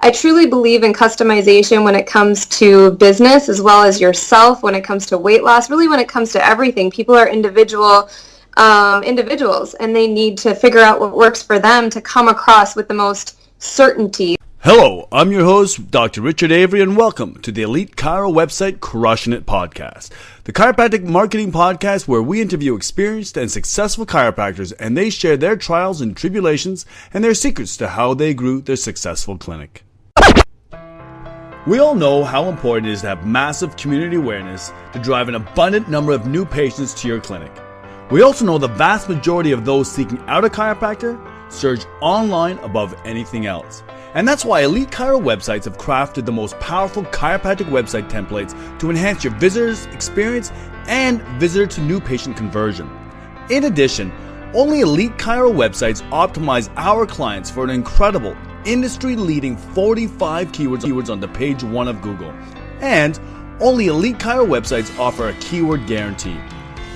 I truly believe in customization when it comes to business as well as yourself, when it comes to weight loss, really when it comes to everything. People are individuals, and they need to figure out what works for them to come across with the most certainty. Hello, I'm your host, Dr. Richard Avery, and welcome to the Elite Chiro website Crushing It podcast, the chiropractic marketing podcast where we interview experienced and successful chiropractors and they share their trials and tribulations and their secrets to how they grew their successful clinic. We all know how important it is to have massive community awareness to drive an abundant number of new patients to your clinic. We also know the vast majority of those seeking out a chiropractor surge online above anything else. And that's why Elite Chiro websites have crafted the most powerful chiropractic website templates to enhance your visitor's experience and visitor to new patient conversion. In addition, only Elite Chiro websites optimize our clients for an incredible industry-leading 45 keywords on the page 1 of Google. And only Elite Chiro websites offer a keyword guarantee.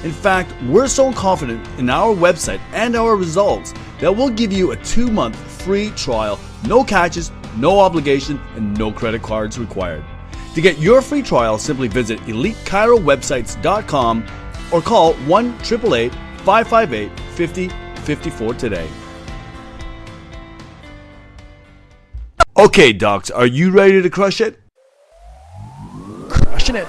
In fact, we're so confident in our website and our results that we'll give you a 2-month free trial, no catches, no obligation, and no credit cards required. To get your free trial, simply visit EliteChiroWebsites.com or call 1-888-558-5054 today. Okay, docs, are you ready to crush it? Crushing it.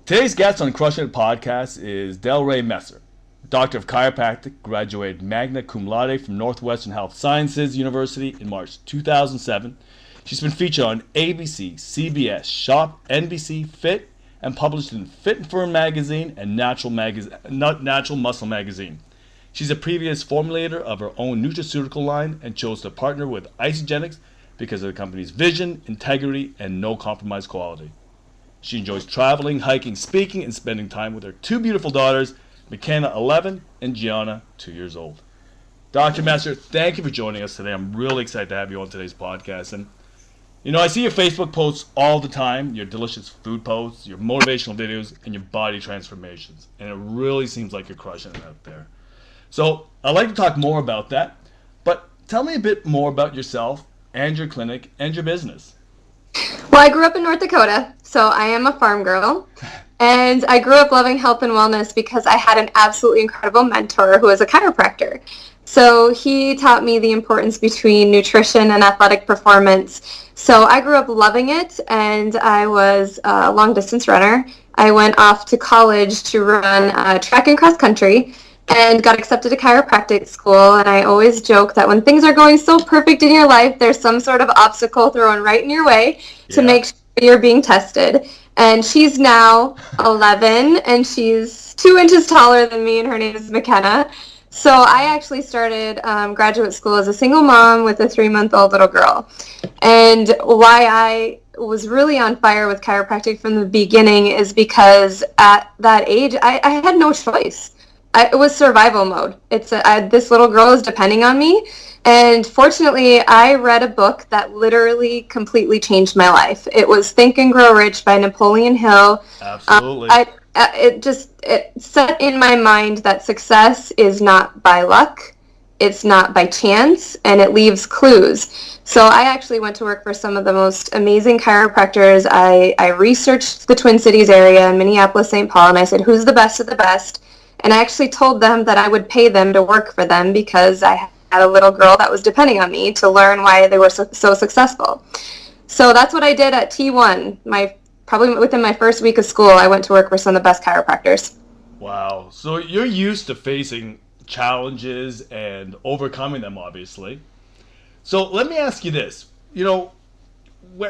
Today's guest on Crushing It podcast is Delray Messer, Doctor of Chiropractic, graduated magna cum laude from Northwestern Health Sciences University in March 2007. She's been featured on ABC, CBS, Shop, NBC, Fit, and published in Fit and Firm magazine and Natural Muscle magazine. She's a previous formulator of her own nutraceutical line and chose to partner with Isogenics because of the company's vision, integrity, and no compromise quality. She enjoys traveling, hiking, speaking, and spending time with her 2 beautiful daughters, McKenna, 11, and Gianna, 2 years old. Dr. Messer, thank you for joining us today. I'm really excited to have you on today's podcast. And, you know, I see your Facebook posts all the time, your delicious food posts, your motivational videos, and your body transformations. And it really seems like you're crushing it out there. So I'd like to talk more about that. But tell me a bit more about yourself and your clinic and your business. Well, I grew up in North Dakota, so I am a farm girl, and I grew up loving health and wellness because I had an absolutely incredible mentor who was a chiropractor. So he taught me the importance between nutrition and athletic performance. So I grew up loving it, and I was a long-distance runner. I went off to college to run track and cross country, and got accepted to chiropractic school. And I always joke that when things are going so perfect in your life, there's some sort of obstacle thrown right in your way to make sure you're being tested. And she's now 11, and she's 2 inches taller than me, and her name is McKenna. So I actually started graduate school as a single mom with a 3-month-old little girl. And why I was really on fire with chiropractic from the beginning is because at that age, I had no choice. It was survival mode. This little girl is depending on me, and fortunately, I read a book that literally completely changed my life. It was Think and Grow Rich by Napoleon Hill. Absolutely. It set in my mind that success is not by luck, it's not by chance, and it leaves clues. So I actually went to work for some of the most amazing chiropractors. I researched the Twin Cities area in Minneapolis, St. Paul, and I said, who's the best of the best? And I actually told them that I would pay them to work for them because I had a little girl that was depending on me to learn why they were so successful. So that's what I did at T1. Probably within my first week of school, I went to work for some of the best chiropractors. Wow. So you're used to facing challenges and overcoming them, obviously. So let me ask you this. You know,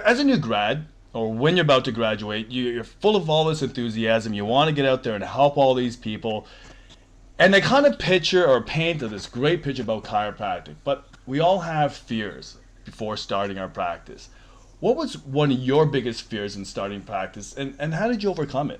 as a new grad, or when you're about to graduate, you're full of all this enthusiasm. You want to get out there and help all these people. And they kind of picture or paint this great picture about chiropractic. But we all have fears before starting our practice. What was one of your biggest fears in starting practice, and how did you overcome it?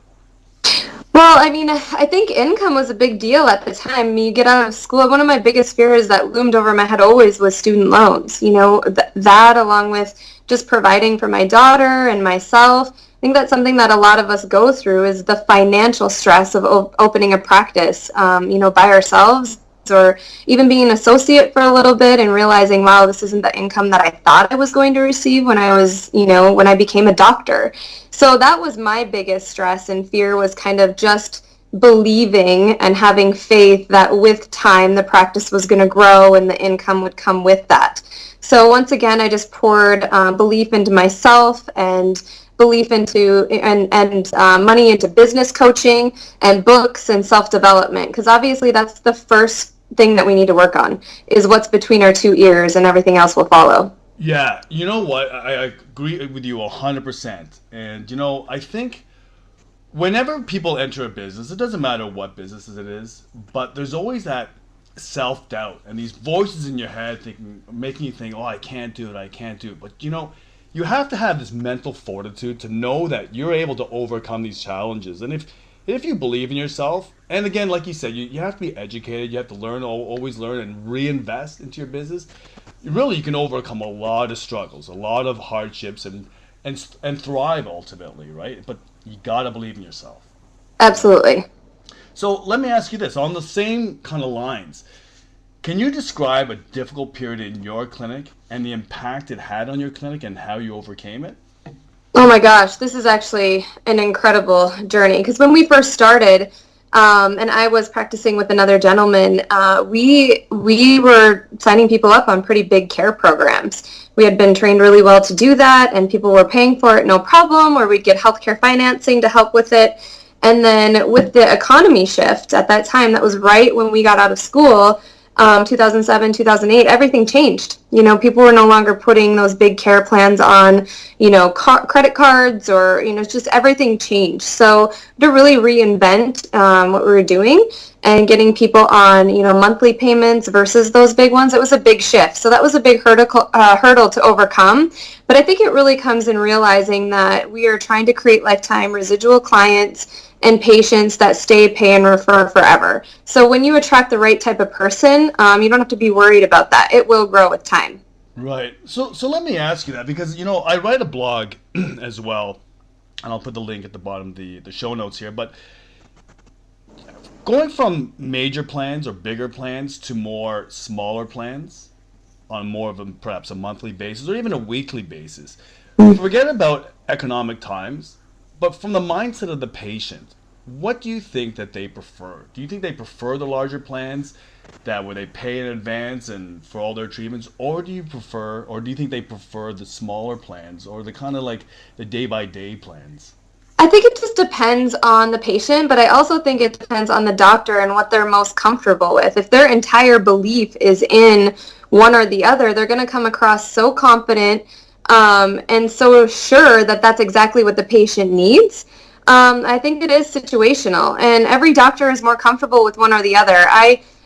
Well, I mean, I think income was a big deal at the time. You get out of school, one of my biggest fears that loomed over my head always was student loans. You know, that along with just providing for my daughter and myself. think that's something that a lot of us go through, is the financial stress of opening a practice, by ourselves, or even being an associate for a little bit and realizing, wow, this isn't the income that I thought I was going to receive when I became a doctor. So that was my biggest stress and fear, was kind of just believing and having faith that with time the practice was going to grow and the income would come with that. So once again, I just poured belief into myself and belief into and money into business coaching and books and self-development, because obviously that's the first thing that we need to work on, is what's between our two ears, and everything else will follow. Yeah, you know what? I agree with you 100%. And, I think whenever people enter a business, it doesn't matter what business it is, but there's always that self-doubt and these voices in your head making you think, oh, I can't do it. But, you have to have this mental fortitude to know that you're able to overcome these challenges. And if you believe in yourself, and again, like you said, you have to be educated, you have to learn, always learn and reinvest into your business. You can overcome a lot of struggles, a lot of hardships, and thrive ultimately, right? But you got to believe in yourself. Absolutely. So let me ask you this, on the same kind of lines. Can you describe a difficult period in your clinic and the impact it had on your clinic and how you overcame it? Oh my gosh, this is actually an incredible journey, because when we first started, and I was practicing with another gentleman, we were signing people up on pretty big care programs. We had been trained really well to do that, and people were paying for it no problem, or we'd get healthcare financing to help with it. And then with the economy shift at that time, that was right when we got out of school, 2007, 2008, everything changed. People were no longer putting those big care plans on, credit cards, or, just everything changed. So to really reinvent what we were doing and getting people on, monthly payments versus those big ones, it was a big shift. So that was a big hurdle to overcome. But I think it really comes in realizing that we are trying to create lifetime residual clients and patients that stay, pay, and refer forever. So when you attract the right type of person, you don't have to be worried about that. It will grow with time. Right. So let me ask you that, because, I write a blog as well, and I'll put the link at the bottom of the show notes here. But going from major plans or bigger plans to more smaller plans on more of perhaps a monthly basis or even a weekly basis, forget about economic times. But from the mindset of the patient, what do you think that they prefer? Do you think they prefer the larger plans where they pay in advance and for all their treatments, or do you think they prefer the smaller plans, or the kind of like the day-by-day plans? I think it just depends on the patient, but I also think it depends on the doctor and what they're most comfortable with. If their entire belief is in one or the other, they're going to come across so confident and so sure that that's exactly what the patient needs. I think it is situational, and every doctor is more comfortable with one or the other.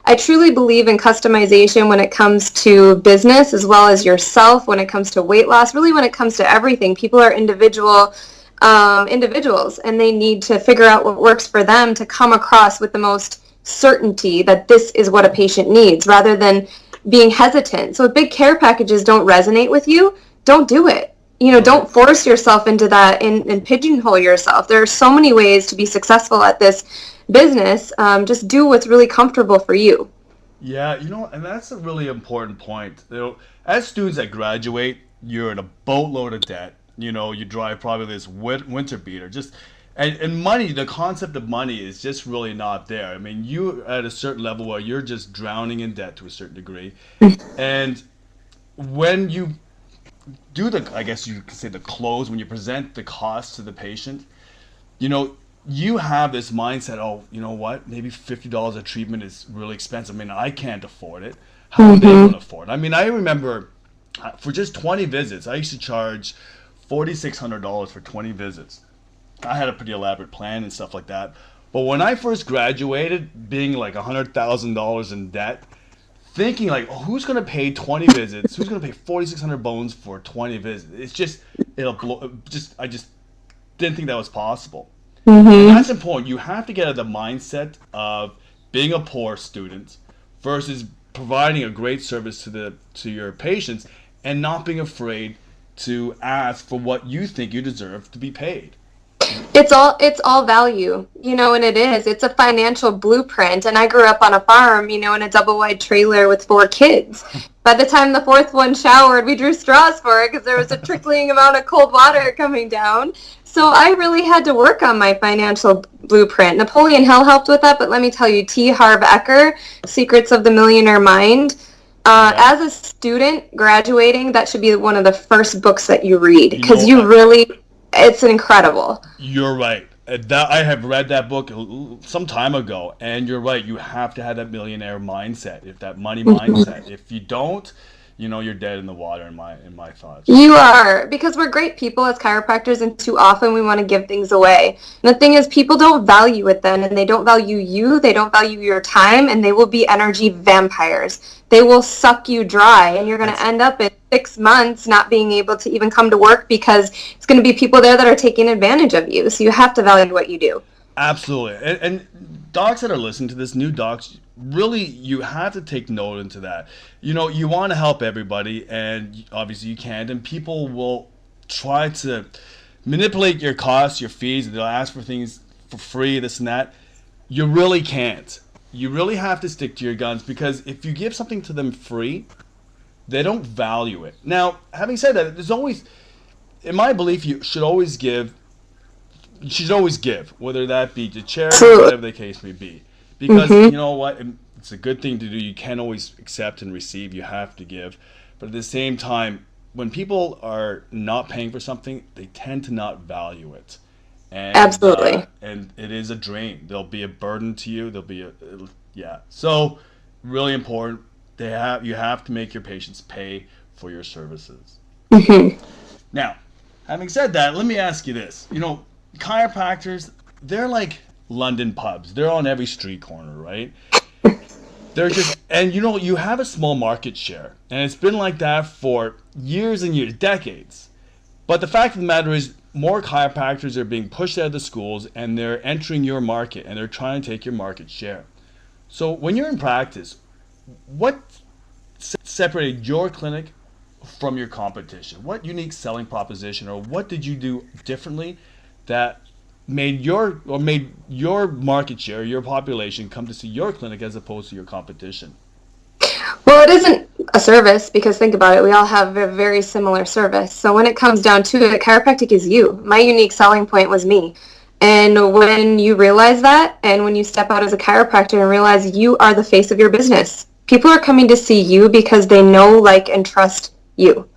I truly believe in customization when it comes to business, as well as yourself, when it comes to weight loss, really when it comes to everything. People are individuals, and they need to figure out what works for them to come across with the most certainty that this is what a patient needs, rather than being hesitant. So if big care packages don't resonate with you, don't do it. Don't force yourself into that and pigeonhole yourself. There are so many ways to be successful at this business. Just do what's really comfortable for you. Yeah, and that's a really important point. As students that graduate, you're in a boatload of debt. You drive probably this winter beater. And money, the concept of money is just really not there. I mean, you're at a certain level where you're just drowning in debt to a certain degree. And when you do I guess you could say the close, when you present the cost to the patient, you have this mindset, oh, you know what, maybe $50 a treatment is really expensive. I mean, I can't afford it. How are they going to afford it? I mean, I remember for just 20 visits, I used to charge $4,600 for 20 visits. I had a pretty elaborate plan and stuff like that. But when I first graduated, being like $100,000 in debt, thinking like, oh, who's going to pay 20 visits? Who's going to pay 4,600 bones for 20 visits? It's just, I just didn't think that was possible. And that's important. You have to get out of the mindset of being a poor student versus providing a great service to your patients and not being afraid to ask for what you think you deserve to be paid. It's all value, and it's a financial blueprint. And I grew up on a farm, in a double wide trailer with 4 kids. By the time the fourth one showered, we drew straws for it because there was a trickling amount of cold water coming down. So I really had to work on my financial blueprint. Napoleon Hill helped with that, but let me tell you, T. Harv Eker, Secrets of the Millionaire Mind. As a student graduating, that should be one of the first books that you read because it's incredible. You're right. That I have read that book some time ago, and you're right. You have to have that millionaire mindset, if that money mindset. If you don't, you're dead in the water. In my thoughts. You are, because we're great people as chiropractors, and too often we want to give things away. And the thing is, people don't value it then, and they don't value you. They don't value your time, and they will be energy vampires. They will suck you dry, and you're going to end up in 6 months not being able to even come to work because it's going to be people there that are taking advantage of you. So you have to value what you do. Absolutely. And docs that are listening to this, new docs, really, you have to take note into that. You want to help everybody, and obviously you can't, and people will try to manipulate your costs, your fees, they'll ask for things for free, this and that. You really can't. You really have to stick to your guns, because if you give something to them free, they don't value it. Now, having said that, there's always, in my belief, you should always give, whether that be to charity or whatever the case may be. Because you know what, it's a good thing to do. You can't always accept and receive. You have to give. But at the same time, when people are not paying for something, they tend to not value it. And, Absolutely. And it is a drain. There'll be a burden to you. So really important. You have to make your patients pay for your services. Now, having said that, let me ask you this. Chiropractors, they're like London pubs. They're on every street corner, right? They're just, and you have a small market share, and it's been like that for years and years, decades. But the fact of the matter is, more chiropractors are being pushed out of the schools, and they're entering your market, and they're trying to take your market share. So when you're in practice, what separated your clinic from your competition? What unique selling proposition, or what did you do differently that made your market share, your population, come to see your clinic as opposed to your competition? Well, it isn't a service, because think about it, we all have a very similar service. So when it comes down to it, chiropractic is you. My unique selling point was me. And when you realize that, and when you step out as a chiropractor and realize you are the face of your business, people are coming to see you because they know, like, and trust you.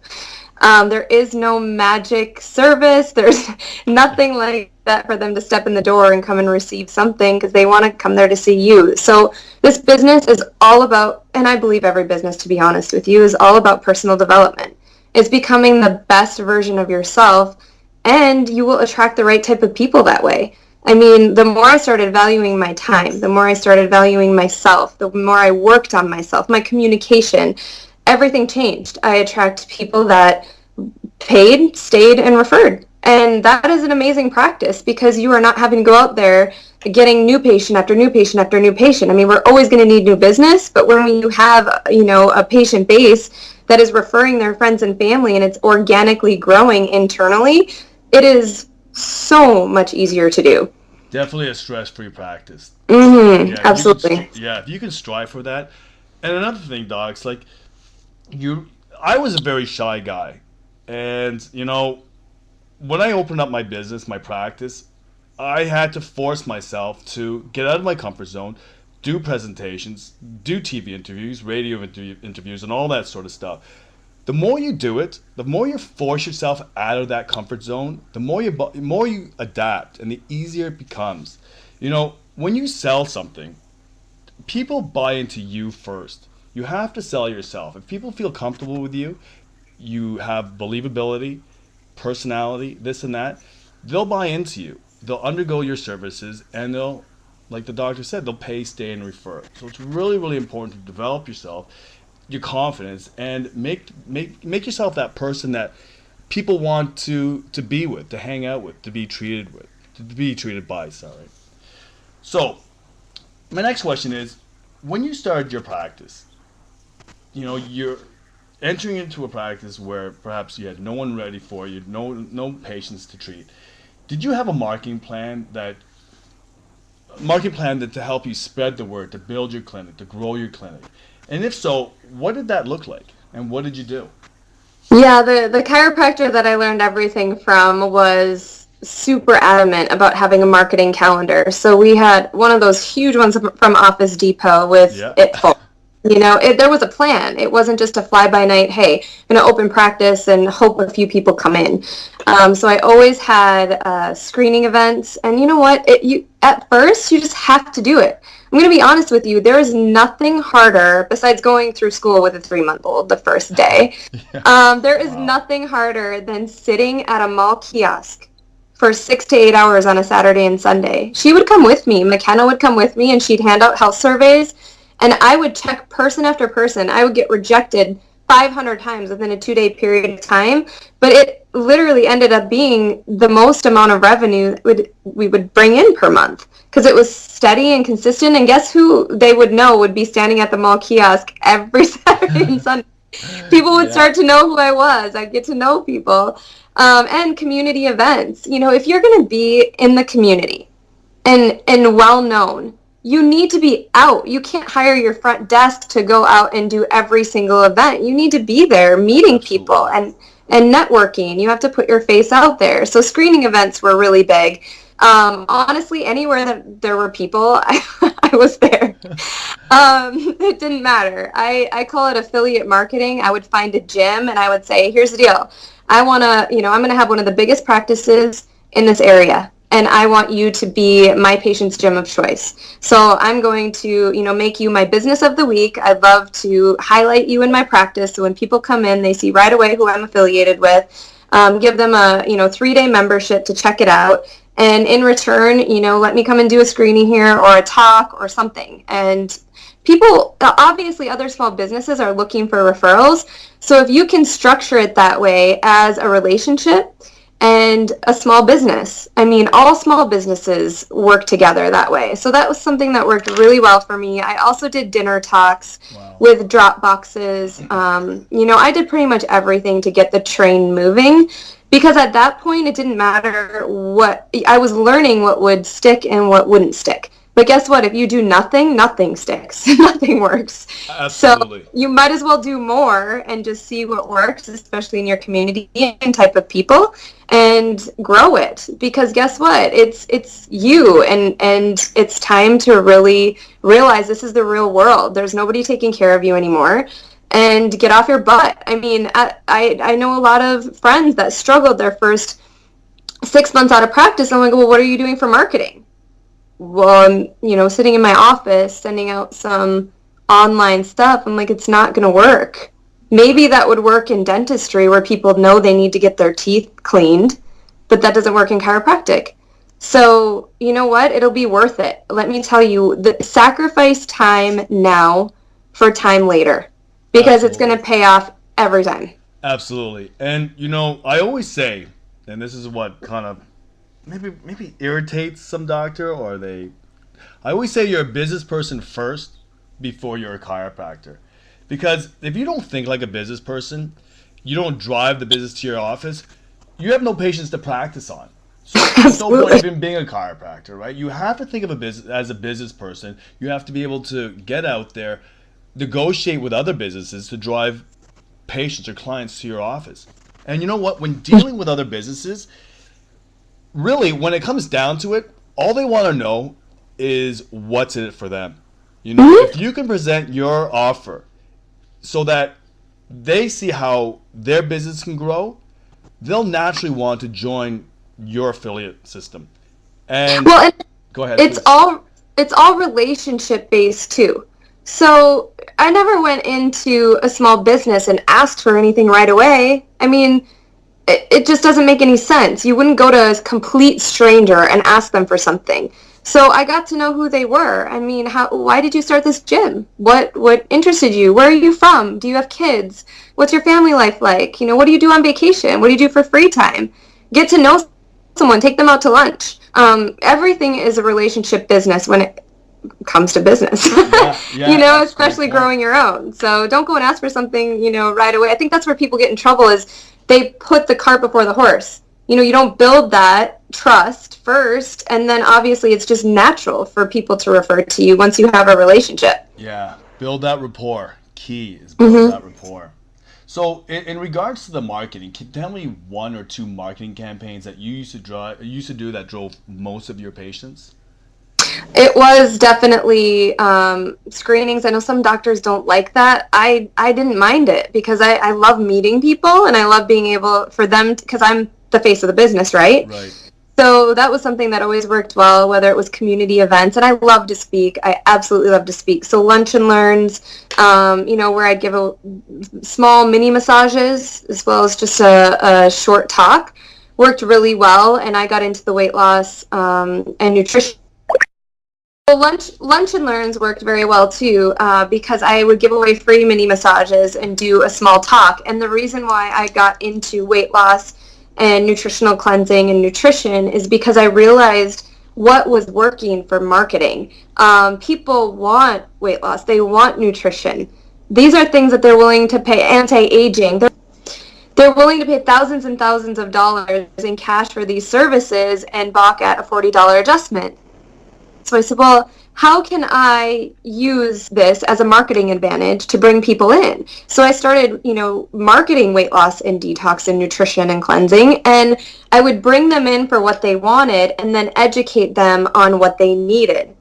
There is no magic service. There's nothing like that for them to step in the door and come and receive something, because they want to come there to see you. So this business is all about, and I believe every business, to be honest with you, is all about personal development. It's becoming the best version of yourself, and you will attract the right type of people that way. I mean, the more I started valuing my time, the more I started valuing myself, the more I worked on myself, my communication, everything changed. I attract people that paid, stayed, and referred. And that is an amazing practice, because you are not having to go out there getting new patient after new patient after new patient. I mean, we're always going to need new business, but when you have, a patient base that is referring their friends and family, and it's organically growing internally, it is so much easier to do. Definitely a stress-free practice. Absolutely. If you can strive for that. And another thing, docs, like I was a very shy guy, and when I opened up my business, my practice, I had to force myself to get out of my comfort zone, do presentations, do TV interviews, radio interviews, and all that sort of stuff. The more you do it, the more you force yourself out of that comfort zone, the more you adapt, and the easier it becomes. When you sell something, people buy into you first. You have to sell yourself. If people feel comfortable with you, you have believability, personality, this and that, they'll buy into you. They'll undergo your services, and they'll, like the doctor said, they'll pay, stay, and refer. So it's really, really important to develop yourself, your confidence, and make yourself that person that people want to be with, to hang out with, to be treated by. So my next question is, when you started your practice, you're entering into a practice where perhaps you had no one ready for you, no patients to treat. did you have a marketing plan that to help you spread the word, to build your clinic, to grow your clinic? And if so, what did that look like? And what did you do? Yeah, the chiropractor that I learned everything from was super adamant about having a marketing calendar. So we had one of those huge ones from Office Depot with it full. There was a plan. It wasn't just a fly-by-night, hey, I'm going to open practice and hope a few people come in. So I always had screening events. And you know what? At first, you just have to do it. I'm going to be honest with you. There is nothing harder besides going through school with a 3-month-old the first day. There is nothing harder than sitting at a mall kiosk for 6 to 8 hours on a Saturday and Sunday. She would come with me. McKenna would come with me, and she'd hand out health surveys. And I would check person after person. I would get rejected 500 times within a 2-day period of time. But it literally ended up being the most amount of revenue we would bring in per month, because it was steady and consistent. And guess who they would know would be standing at the mall kiosk every Saturday and Sunday? People would start to know who I was. I'd get to know people. And community events. If you're going to be in the community and well known, you need to be out. You can't hire your front desk to go out and do every single event. You need to be there meeting people and networking. You have to put your face out there. So screening events were really big. Honestly, anywhere that there were people, I was there. It didn't matter. I call it affiliate marketing. I would find a gym and I would say, here's the deal. I'm going to have one of the biggest practices in this area. And I want you to be my patient's gym of choice. So I'm going to, make you my business of the week. I'd love to highlight you in my practice. So when people come in, they see right away who I'm affiliated with. Give them a, 3-day membership to check it out. And in return, let me come and do a screening here or a talk or something. And people, obviously other small businesses are looking for referrals. So if you can structure it that way as a relationship, and a small business. All small businesses work together that way. So that was something that worked really well for me. I also did dinner talks with drop boxes. I did pretty much everything to get the train moving, because at that point it didn't matter what I was learning, what would stick and what wouldn't stick. But guess what? If you do nothing, nothing sticks. Nothing works. Absolutely. So you might as well do more and just see what works, especially in your community and type of people, and grow it. Because guess what? It's you, and it's time to really realize this is the real world. There's nobody taking care of you anymore. And get off your butt. I know a lot of friends that struggled their first 6 months out of practice. I'm like, well, what are you doing for marketing? Well, I'm, sitting in my office sending out some online stuff. I'm like, it's not going to work. Maybe that would work in dentistry where people know they need to get their teeth cleaned, but that doesn't work in chiropractic. So, you know what? It'll be worth it. Let me tell you, sacrifice time now for time later, because It's going to pay off every time. Absolutely. And, I always say, and this is what kind of maybe irritates some doctor, I always say you're a business person first before you're a chiropractor. Because if you don't think like a business person, you don't drive the business to your office, you have no patients to practice on. So there's no point even being a chiropractor, right? You have to think of a business as a business person. You have to be able to get out there, negotiate with other businesses to drive patients or clients to your office. And you know what? When dealing with other businesses, really, when it comes down to it, all they want to know is what's in it for them. If you can present your offer so that they see how their business can grow, they'll naturally want to join your affiliate system. And go ahead. It's all relationship based too. So I never went into a small business and asked for anything right away. It just doesn't make any sense. You wouldn't go to a complete stranger and ask them for something. So I got to know who they were. Why did you start this gym? What interested you? Where are you from? Do you have kids? What's your family life like? What do you do on vacation? What do you do for free time? Get to know someone, take them out to lunch. Everything is a relationship business when it comes to business, especially growing your own. So don't go and ask for something, right away. I think that's where people get in trouble is they put the cart before the horse. You don't build that trust first, and then obviously it's just natural for people to refer to you once you have a relationship. Yeah, build that rapport. Key is build that rapport. So, in regards to the marketing, can you tell me one or two marketing campaigns that you used to do that drove most of your patients? It was definitely screenings. I know some doctors don't like that. I didn't mind it because I love meeting people, and I love being able for them, because I'm the face of the business, right? Right. So that was something that always worked well, whether it was community events, and I love to speak. I absolutely love to speak. So lunch and learns, where I'd give a small mini massages as well as just a short talk, worked really well, and I got into the weight loss and nutrition. So lunch and learns worked very well too, because I would give away free mini massages and do a small talk. And the reason why I got into weight loss and nutritional cleansing and nutrition is because I realized what was working for marketing. People want weight loss. They want nutrition. These are things that they're willing to pay. Anti-aging. They're willing to pay thousands and thousands of dollars in cash for these services and balk at a $40 adjustment. So I said, well, how can I use this as a marketing advantage to bring people in? So I started, marketing weight loss and detox and nutrition and cleansing, and I would bring them in for what they wanted and then educate them on what they needed.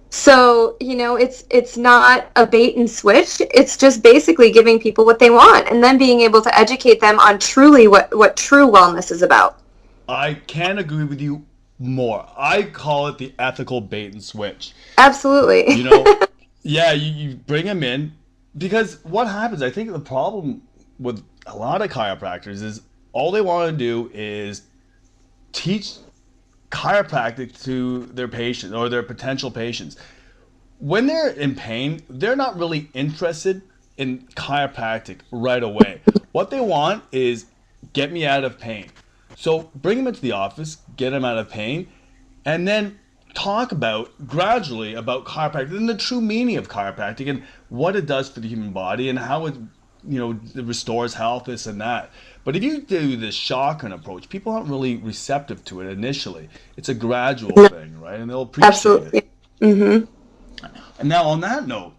So, it's not a bait and switch. It's just basically giving people what they want and then being able to educate them on truly what true wellness is about. I can't agree with you more. I call it the ethical bait and switch. Absolutely. Yeah, you bring them in because what happens, I think the problem with a lot of chiropractors is all they want to do is teach chiropractic to their patients or their potential patients. When they're in pain, they're not really interested in chiropractic right away. What they want is get me out of pain. So bring them into the office, get them out of pain, and then talk gradually about chiropractic and the true meaning of chiropractic and what it does for the human body and how it, it restores health, this and that. But if you do this shotgun approach, people aren't really receptive to it initially. It's a gradual thing, right? And they'll appreciate Absolutely. it. Mm-hmm. And now on that note,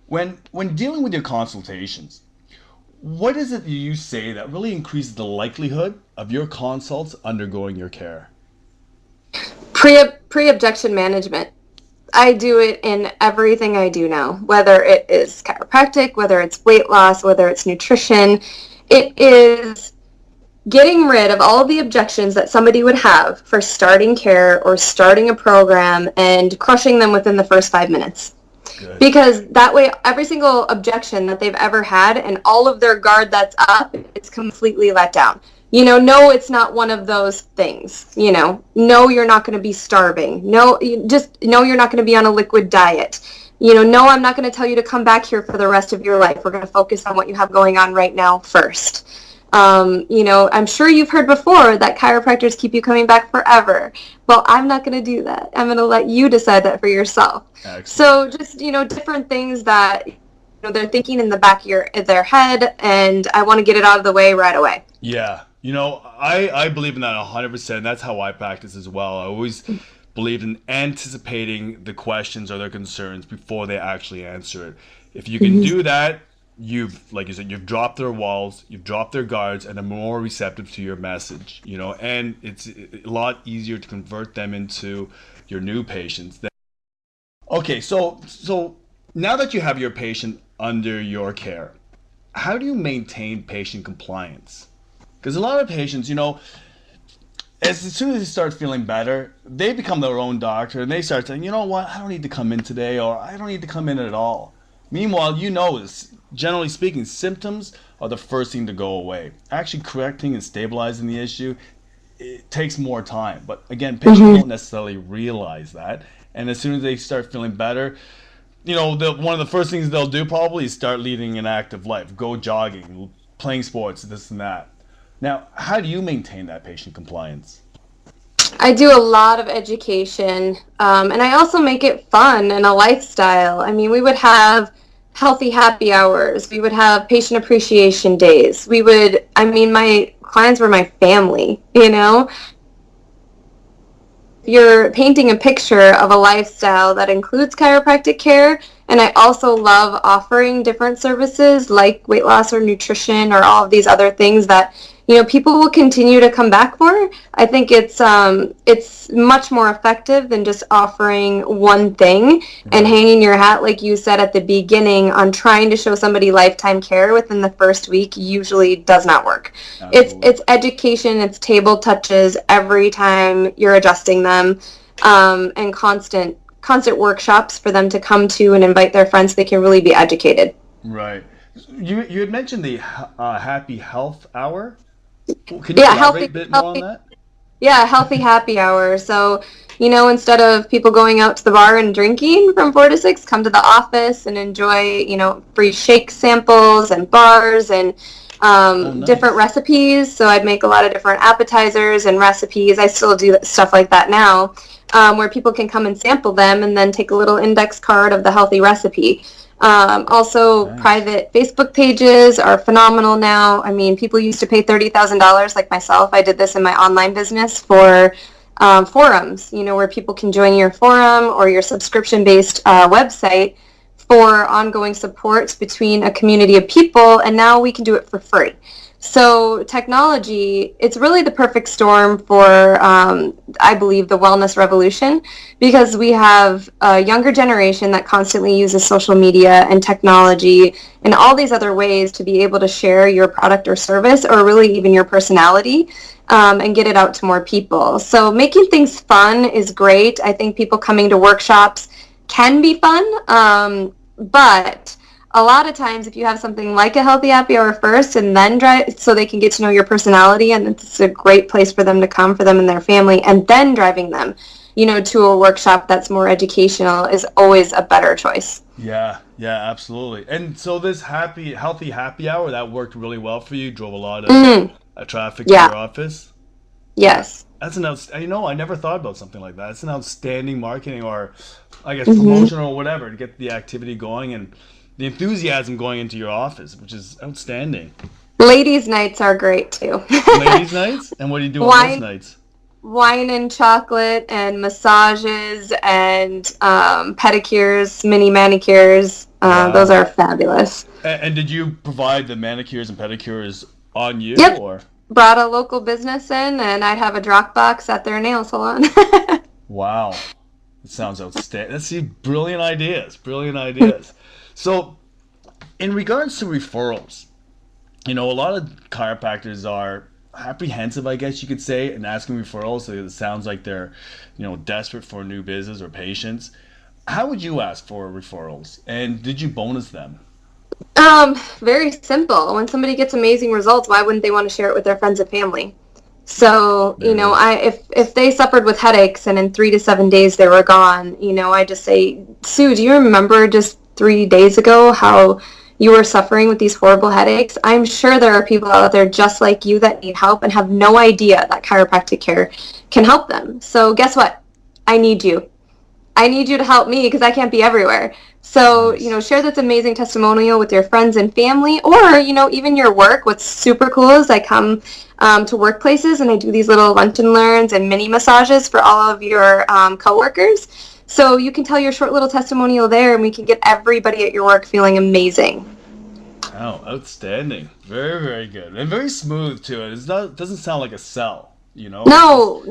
when dealing with your consultations, what is it you say that really increases the likelihood of your consults undergoing your care? Pre-objection management. I do it in everything I do now, whether it is chiropractic, whether it's weight loss, whether it's nutrition. It is getting rid of all of the objections that somebody would have for starting care or starting a program and crushing them within the first 5 minutes. Good. Because that way, every single objection that they've ever had and all of their guard that's up, it's completely let down. No, it's not one of those things. No, you're not going to be starving. No, you're not going to be on a liquid diet. No, I'm not going to tell you to come back here for the rest of your life. We're going to focus on what you have going on right now first. I'm sure you've heard before that chiropractors keep you coming back forever. Well, I'm not going to do that. I'm going to let you decide that for yourself. Excellent. So just, different things that they're thinking in the back of their head, and I want to get it out of the way right away. Yeah. I believe in that 100%. That's how I practice as well. I always believe in anticipating the questions or their concerns before they actually answer it. If you can do that, like you said, you've dropped their walls, you've dropped their guards, and are more receptive to your message, and it's a lot easier to convert them into your new patients. Okay, so now that you have your patient under your care, how do you maintain patient compliance? Because a lot of patients, as soon as they start feeling better, they become their own doctor and they start saying, you know what, I don't need to come in today, or I don't need to come in at all. Meanwhile, generally speaking, symptoms are the first thing to go away. Actually correcting and stabilizing the issue, it takes more time. But again, patients don't necessarily realize that. And as soon as they start feeling better, one of the first things they'll do probably is start leading an active life, go jogging, playing sports, this and that. Now, how do you maintain that patient compliance? I do a lot of education, and I also make it fun and a lifestyle. I mean, we would have healthy happy hours. We would have patient appreciation days. My clients were my family, you're painting a picture of a lifestyle that includes chiropractic care. And I also love offering different services like weight loss or nutrition or all of these other things that, people will continue to come back for. I think it's much more effective than just offering one thing and hanging your hat, like you said at the beginning, on trying to show somebody lifetime care within the first week usually does not work. It's education, it's table touches every time you're adjusting them, and constant workshops for them to come to and invite their friends so they can really be educated. Right. You had mentioned the Happy Health Hour. Can you elaborate a bit more on that? Yeah, healthy happy hour. So, instead of people going out to the bar and drinking from 4 to 6, come to the office and enjoy, free shake samples and bars and different recipes. So I'd make a lot of different appetizers and recipes. I still do stuff like that now, where people can come and sample them and then take a little index card of the healthy recipe. Also, private Facebook pages are phenomenal now. I mean, people used to pay $30,000 like myself. I did this in my online business for forums, where people can join your forum or your subscription-based website for ongoing support between a community of people, and now we can do it for free. So technology, it's really the perfect storm for, I believe, the wellness revolution, because we have a younger generation that constantly uses social media and technology and all these other ways to be able to share your product or service, or really even your personality, and get it out to more people. So making things fun is great. I think people coming to workshops can be fun, but a lot of times, if you have something like a healthy happy hour first and then drive, so they can get to know your personality, and it's a great place for them to come, for them and their family, and then driving them, to a workshop that's more educational is always a better choice. Yeah, absolutely. And so this healthy happy hour, that worked really well for you, drove a lot of traffic to your office? Yes. That's I never thought about something like that. It's an outstanding marketing, or I guess promotion or whatever, to get the activity going and the enthusiasm going into your office, which is outstanding. Ladies' nights are great too. Ladies' nights? And what do you do on those nights? Wine and chocolate and massages and pedicures, mini manicures. Those are fabulous. And did you provide the manicures and pedicures on you? Yep. Or? Brought a local business in, and I'd have a drop box at their nail salon. Wow. It sounds outstanding. Let's see, brilliant ideas. So, in regards to referrals, a lot of chiropractors are apprehensive, I guess you could say, in asking referrals. So it sounds like they're, desperate for new business or patients. How would you ask for referrals, and did you bonus them? Very simple. When somebody gets amazing results, why wouldn't they want to share it with their friends and family? So, if they suffered with headaches and in 3 to 7 days they were gone, I just say, Sue, do you remember just 3 days ago how you were suffering with these horrible headaches? I'm sure there are people out there just like you that need help and have no idea that chiropractic care can help them. So guess what? I need you. I need you to help me, because I can't be everywhere. So, share this amazing testimonial with your friends and family, or, even your work. What's super cool is I come to workplaces and I do these little lunch and learns and mini massages for all of your coworkers. So you can tell your short little testimonial there, and we can get everybody at your work feeling amazing. Oh, outstanding. Very, very good. And very smooth, too. It doesn't sound like a sell, No.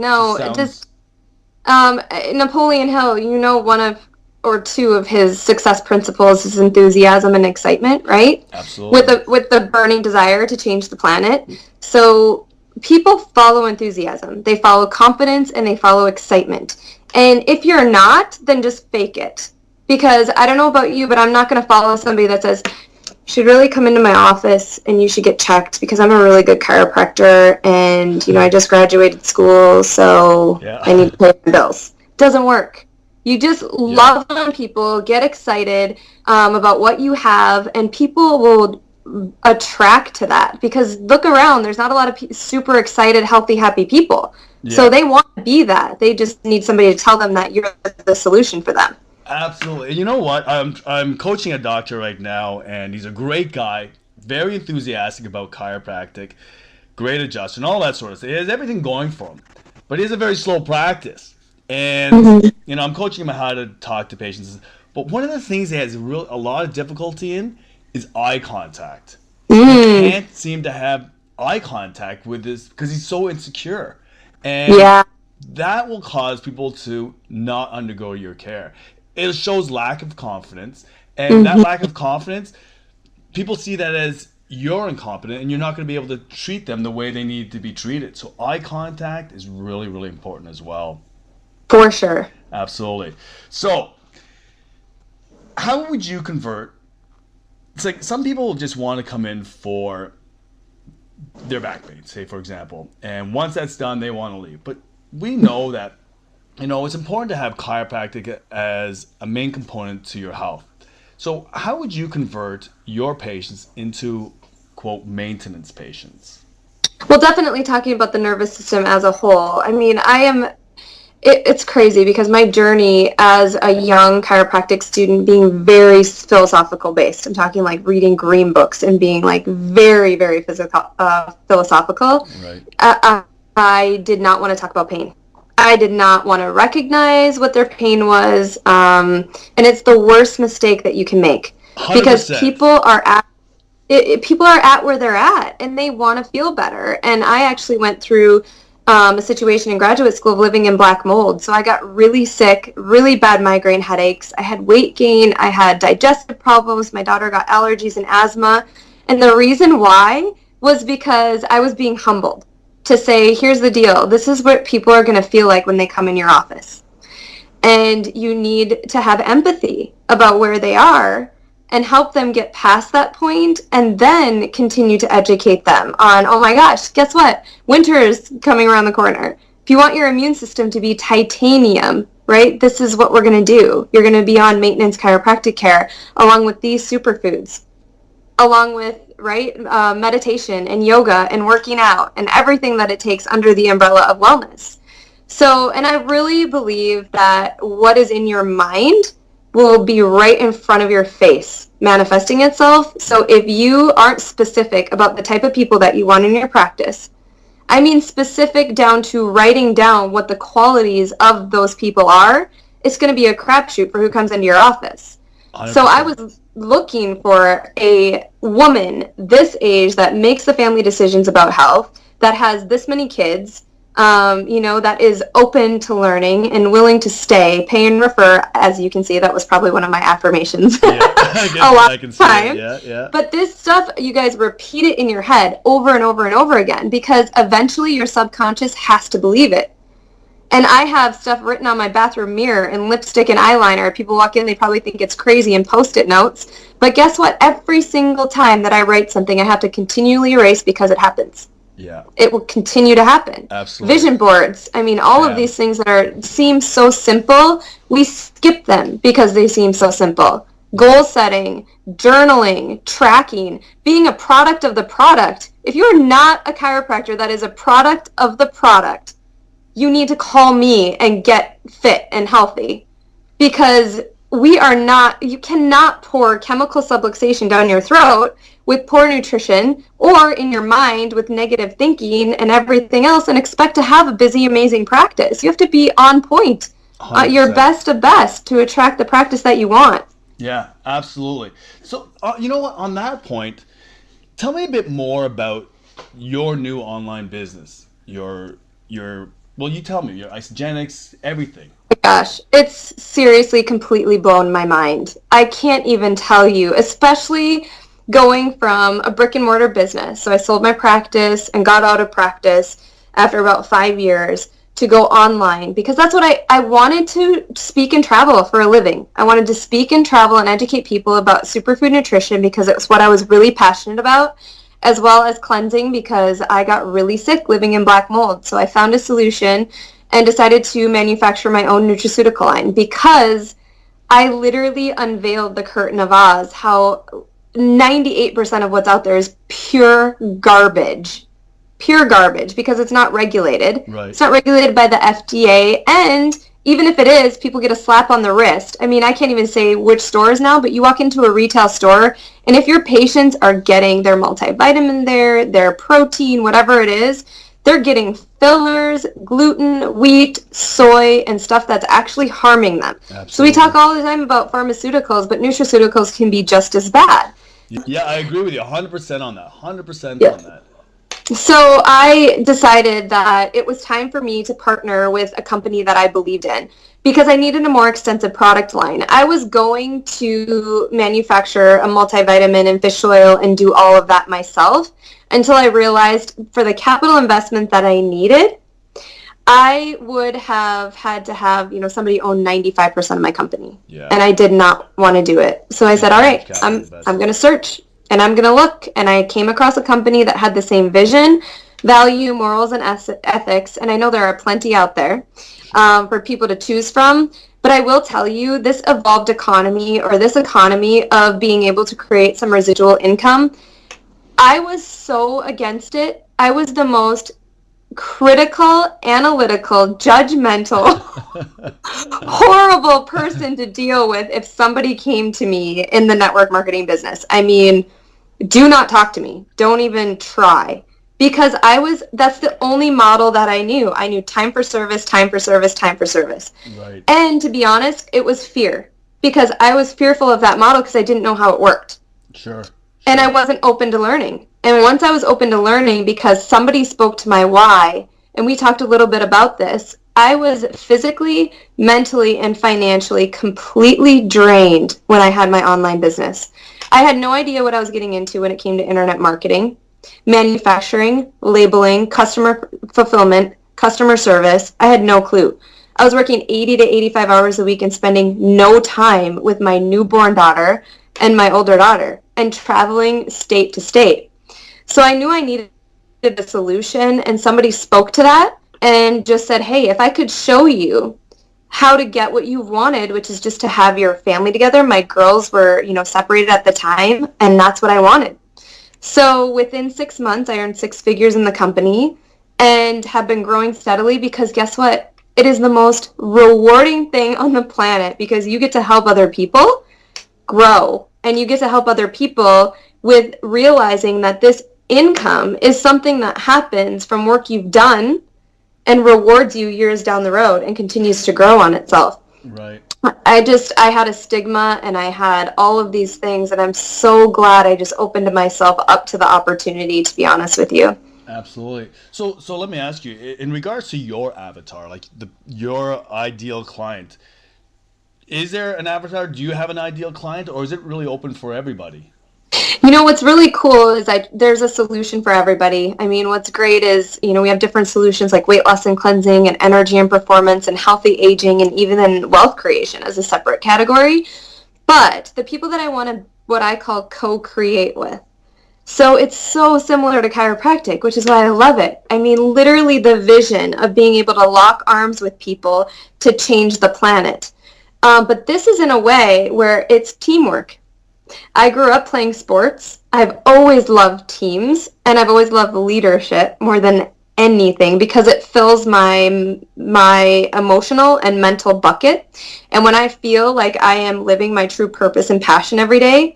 Napoleon Hill, one of or two of his success principles is enthusiasm and excitement, right? Absolutely. With the burning desire to change the planet. So people follow enthusiasm. They follow confidence, and they follow excitement. And if you're not, then just fake it. Because I don't know about you, but I'm not going to follow somebody that says, you should really come into my office and you should get checked because I'm a really good chiropractor and, I just graduated school, so I need to pay my bills. Doesn't work. You just love on people, get excited about what you have, and people will attract to that. Because look around, there's not a lot of super excited, healthy, happy people. Yeah. So they want to be that. They just need somebody to tell them that you're the solution for them. Absolutely. You know what? I'm coaching a doctor right now, and he's a great guy, very enthusiastic about chiropractic, great adjuster, and all that sort of stuff. He has everything going for him. But he has a very slow practice. And, I'm coaching him how to talk to patients. But one of the things he has a lot of difficulty in is eye contact. He can't seem to have eye contact with this because he's so insecure. And that will cause people to not undergo your care. It shows lack of confidence. And that lack of confidence, people see that as you're incompetent and you're not going to be able to treat them the way they need to be treated. So eye contact is really, really important as well. For sure. Absolutely. So how would you convert? It's like some people just want to come in for their back pain, say, for example. And once that's done, they want to leave. But we know that, it's important to have chiropractic as a main component to your health. So how would you convert your patients into, quote, maintenance patients? Well, definitely talking about the nervous system as a whole. I mean, it's crazy because my journey as a young chiropractic student being very philosophical based, I'm talking like reading green books and being like very, very philosophical. Right. I did not want to talk about pain. I did not want to recognize what their pain was. And it's the worst mistake that you can make 100%. Because people are at where they're at and they want to feel better. And I actually went through a situation in graduate school of living in black mold. So I got really sick, really bad migraine headaches. I had weight gain. I had digestive problems. My daughter got allergies and asthma. And the reason why was because I was being humbled to say, here's the deal. This is what people are going to feel like when they come in your office. And you need to have empathy about where they are and help them get past that point and then continue to educate them on, oh my gosh, guess what? Winter is coming around the corner. If you want your immune system to be titanium, right, this is what we're going to do. You're going to be on maintenance chiropractic care along with these superfoods, along with, meditation and yoga and working out and everything that it takes under the umbrella of wellness. So, and I really believe that what is in your mind will be right in front of your face manifesting itself. So if you aren't specific about the type of people that you want in your practice, I mean specific down to writing down what the qualities of those people are, it's going to be a crapshoot for who comes into your office. 100%. So I was looking for a woman this age that makes the family decisions about health, that has this many kids, that is open to learning and willing to stay, pay and refer. As you can see, that was probably one of my affirmations a lot of time. Yeah. But this stuff, you guys repeat it in your head over and over and over again because eventually your subconscious has to believe it. And I have stuff written on my bathroom mirror and lipstick and eyeliner. People walk in, they probably think it's crazy, and Post-it notes. But guess what? Every single time that I write something, I have to continually erase because it happens. Yeah. It will continue to happen. Absolutely. Vision boards. I mean, all of these things that seem so simple, we skip them because they seem so simple. Goal setting, journaling, tracking, being a product of the product. If you're not a chiropractor that is a product of the product, you need to call me and get fit and healthy because you cannot pour chemical subluxation down your throat with poor nutrition or in your mind with negative thinking and everything else and expect to have a busy, amazing practice. You have to be on point, your best of best to attract the practice that you want. Yeah, absolutely. So, you know what, on that point, tell me a bit more about your new online business, well, you tell me, your isogenics, everything. Oh my gosh, it's seriously completely blown my mind. I can't even tell you, especially going from a brick and mortar business. So I sold my practice and got out of practice after about 5 years to go online because that's what I wanted to speak and travel for a living. I wanted to speak and travel and educate people about superfood nutrition because it was what I was really passionate about, as well as cleansing because I got really sick living in black mold. So I found a solution and decided to manufacture my own nutraceutical line because I literally unveiled the curtain of Oz, how 98% of what's out there is pure garbage because it's not regulated. Right. It's not regulated by the FDA, and even if it is, people get a slap on the wrist. I mean, I can't even say which stores now, but you walk into a retail store, and if your patients are getting their multivitamin there, their protein, whatever it is, they're getting fillers, gluten, wheat, soy, and stuff that's actually harming them. Absolutely. So we talk all the time about pharmaceuticals, but nutraceuticals can be just as bad. Yeah, I agree with you 100% on that. 100% Yeah. on that. So I decided that it was time for me to partner with a company that I believed in because I needed a more extensive product line. I was going to manufacture a multivitamin and fish oil and do all of that myself until I realized for the capital investment that I needed, I would have had to have, somebody own 95% of my company. Yeah. And I did not want to do it. So I said, all right, I'm going to search and I'm going to look. And I came across a company that had the same vision, value, morals, and ethics. And I know there are plenty out there for people to choose from. But I will tell you, this evolved economy, or this economy of being able to create some residual income, I was so against it. I was the most critical, analytical, judgmental, horrible person to deal with if somebody came to me in the network marketing business. I mean, do not talk to me. Don't even try. Because that's the only model that I knew. I knew time for service, time for service, time for service. Right. And to be honest, it was fear. Because I was fearful of that model because I didn't know how it worked. Sure. And I wasn't open to learning. And once I was open to learning because somebody spoke to my why, and we talked a little bit about this, I was physically, mentally, and financially completely drained when I had my online business. I had no idea what I was getting into when it came to internet marketing, manufacturing, labeling, customer fulfillment, customer service. I had no clue. I was working 80 to 85 hours a week and spending no time with my newborn daughter and my older daughter, and traveling state to state. So I knew I needed a solution, and somebody spoke to that and just said, hey, if I could show you how to get what you wanted, which is just to have your family together. My girls were, separated at the time, and that's what I wanted. So within 6 months, I earned 6 figures in the company and have been growing steadily because guess what? It is the most rewarding thing on the planet because you get to help other people grow, and you get to help other people with realizing that this income is something that happens from work you've done and rewards you years down the road and continues to grow on itself. Right. I had a stigma and I had all of these things, and I'm so glad I just opened myself up to the opportunity, to be honest with you. Absolutely. So let me ask you, in regards to your avatar, like your ideal client, is there an avatar? Do you have an ideal client, or is it really open for everybody? What's really cool is there's a solution for everybody. I mean, what's great is, we have different solutions like weight loss and cleansing and energy and performance and healthy aging and even in wealth creation as a separate category. But the people that I want to, what I call co-create with. So it's so similar to chiropractic, which is why I love it. I mean, literally the vision of being able to lock arms with people to change the planet. But this is in a way where it's teamwork. I grew up playing sports. I've always loved teams, and I've always loved leadership more than anything because it fills my emotional and mental bucket. And when I feel like I am living my true purpose and passion every day,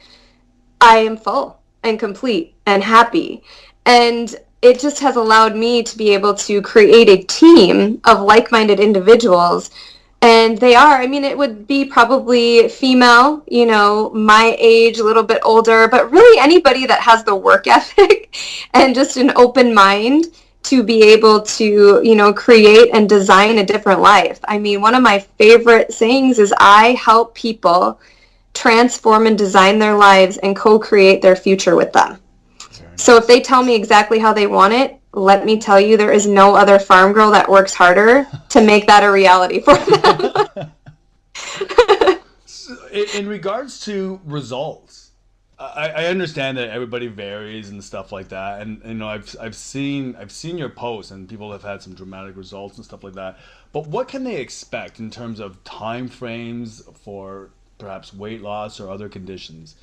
I am full and complete and happy. And it just has allowed me to be able to create a team of like-minded individuals. And they are, it would be probably female, my age, a little bit older, but really anybody that has the work ethic and just an open mind to be able to, create and design a different life. One of my favorite sayings is I help people transform and design their lives and co-create their future with them. So if they tell me exactly how they want it, let me tell you, there is no other farm girl that works harder to make that a reality for them. In regards to results, I understand that everybody varies and stuff like that, and I've seen your posts and people have had some dramatic results and stuff like that. But what can they expect in terms of time frames for perhaps weight loss or other conditions?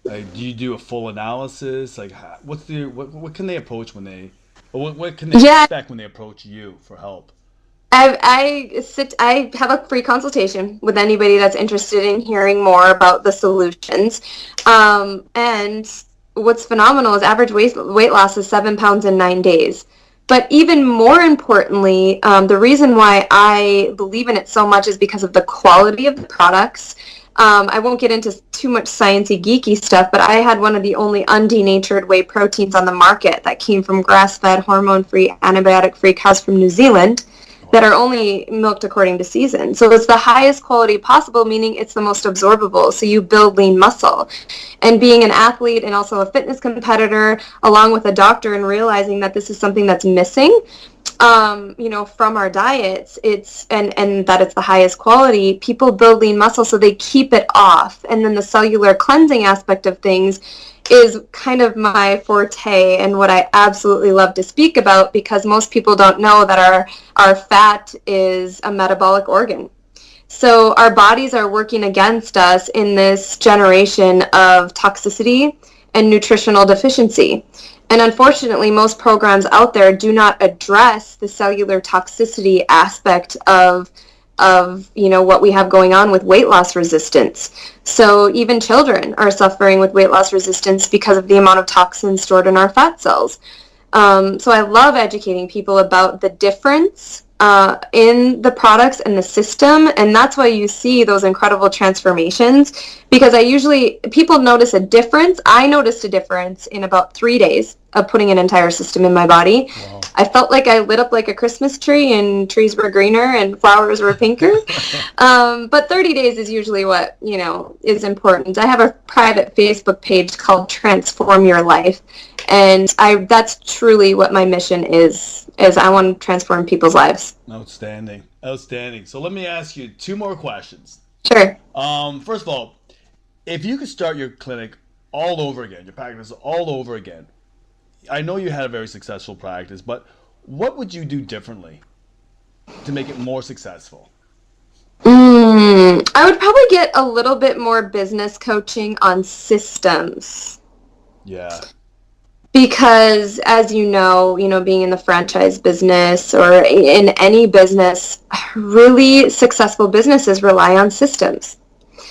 Do you do a full analysis? Like, what can they approach when they? What can they expect when they approach you for help? I have a free consultation with anybody that's interested in hearing more about the solutions. And what's phenomenal is average weight loss is 7 pounds in 9 days. But even more importantly, the reason why I believe in it so much is because of the quality of the products. I won't get into too much sciencey, geeky stuff, but I had one of the only undenatured whey proteins on the market that came from grass-fed, hormone-free, antibiotic-free cows from New Zealand that are only milked according to season. So it's the highest quality possible, meaning it's the most absorbable. So you build lean muscle. And being an athlete and also a fitness competitor, along with a doctor, and realizing that this is something that's missing, from our diets, and that it's the highest quality, people build lean muscle so they keep it off. And then the cellular cleansing aspect of things is kind of my forte and what I absolutely love to speak about, because most people don't know that our fat is a metabolic organ. So our bodies are working against us in this generation of toxicity and nutritional deficiency. And unfortunately, most programs out there do not address the cellular toxicity aspect of what we have going on with weight loss resistance. So even children are suffering with weight loss resistance because of the amount of toxins stored in our fat cells. So I love educating people about the difference in the products and the system, and that's why you see those incredible transformations, because people notice a difference. I noticed a difference in about 3 days of putting an entire system in my body. Wow. I felt like I lit up like a Christmas tree, and trees were greener and flowers were pinker. But 30 days is usually what, is important. I have a private Facebook page called Transform Your Life, and that's truly what my mission is I want to transform people's lives. Outstanding. So let me ask you 2 more questions. Sure. First of all, if you could start your clinic all over again, your practice all over again, I know you had a very successful practice, but what would you do differently to make it more successful? I would probably get a little bit more business coaching on systems. Yeah. Because as you know, being in the franchise business or in any business, really successful businesses rely on systems.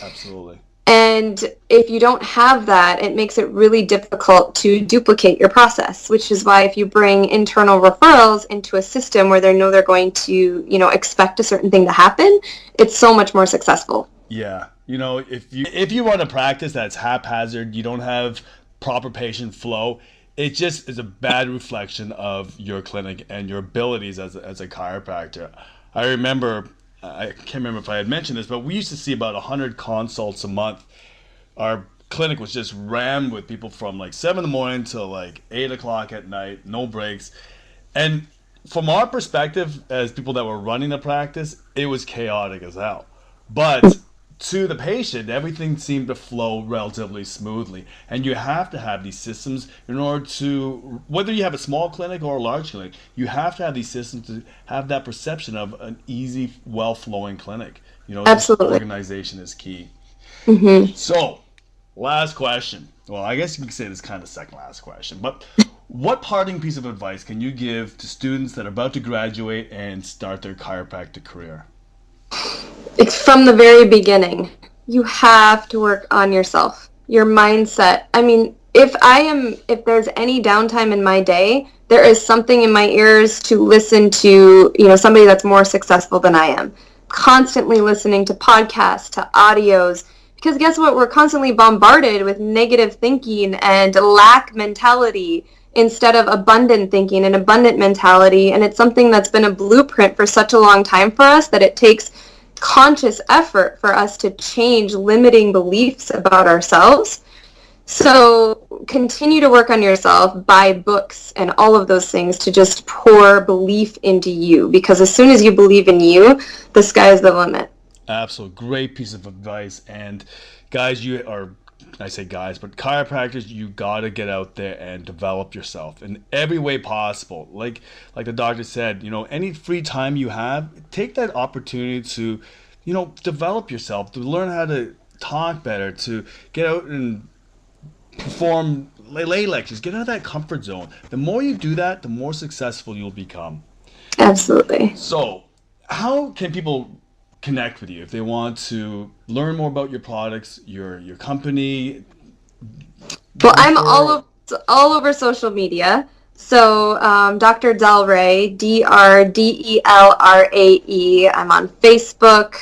Absolutely. And if you don't have that, it makes it really difficult to duplicate your process, which is why if you bring internal referrals into a system where they know they're going to, expect a certain thing to happen, it's so much more successful. Yeah. If you run a practice that's haphazard, you don't have proper patient flow, it just is a bad reflection of your clinic and your abilities as a chiropractor. I remember, I can't remember if I had mentioned this, but we used to see about 100 consults a month. Our clinic was just rammed with people from like 7 in the morning till like 8 o'clock at night, no breaks. And from our perspective as people that were running the practice, it was chaotic as hell. But to the patient, everything seemed to flow relatively smoothly. And you have to have these systems in order to, whether you have a small clinic or a large clinic, you have to have these systems to have that perception of an easy, well-flowing clinic. Absolutely. Organization is key. Mm-hmm. So, last question. Well, I guess you can say this is kind of the second last question, but what parting piece of advice can you give to students that are about to graduate and start their chiropractic career? It's from the very beginning. You have to work on yourself, your mindset. I mean, if there's any downtime in my day, there is something in my ears to listen to, somebody that's more successful than I am. Constantly listening to podcasts, to audios, because guess what? We're constantly bombarded with negative thinking and lack mentality instead of abundant thinking and abundant mentality. And it's something that's been a blueprint for such a long time for us that it takes conscious effort for us to change limiting beliefs about ourselves. So continue to work on yourself, buy books and all of those things to just pour belief into you, because as soon as you believe in you, the sky is the limit. Absolutely. Great piece of advice. And guys, I say guys, but chiropractors, you got to get out there and develop yourself in every way possible. Like the doctor said, any free time you have, take that opportunity to, develop yourself, to learn how to talk better, to get out and perform lay lectures, get out of that comfort zone. The more you do that, the more successful you'll become. Absolutely. So, how can people connect with you if they want to learn more about your products, your company? Well, I'm all over social media. So Dr. Delray, Drdelrae. I'm on Facebook,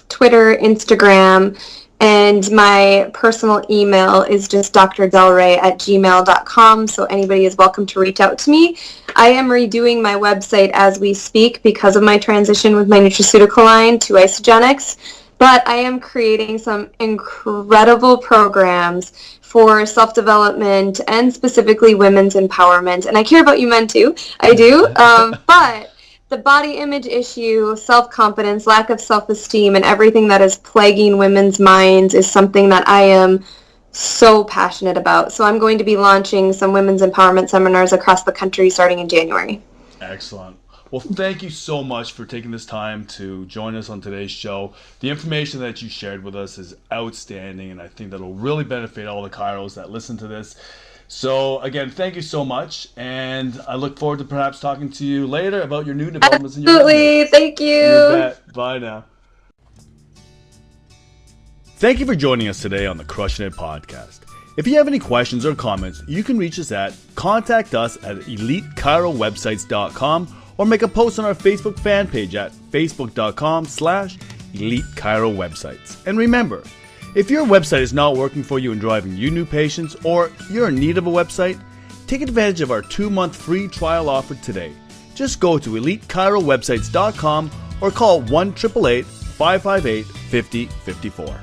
Twitter, Instagram, and my personal email is just drdelray@gmail.com, so anybody is welcome to reach out to me. I am redoing my website as we speak because of my transition with my nutraceutical line to Isogenics, but I am creating some incredible programs for self-development and specifically women's empowerment. And I care about you men too. I do. But the body image issue, self-confidence, lack of self-esteem, and everything that is plaguing women's minds is something that I am so passionate about. So I'm going to be launching some women's empowerment seminars across the country starting in January. Excellent. Well, thank you so much for taking this time to join us on today's show. The information that you shared with us is outstanding, and I think that'll really benefit all the chiros that listen to this. So, again, thank you so much, and I look forward to perhaps talking to you later about your new developments in your business. Absolutely. Thank you. You bet. Bye now. Thank you for joining us today on the Crushing It podcast. If you have any questions or comments, you can reach us at contactus@elitechirowebsites.com or make a post on our Facebook fan page at facebook.com/elitechirowebsites. And remember, if your website is not working for you and driving you new patients, or you're in need of a website, take advantage of our 2-month free trial offer today. Just go to elitechirowebsites.com or call 1-888-558-5054.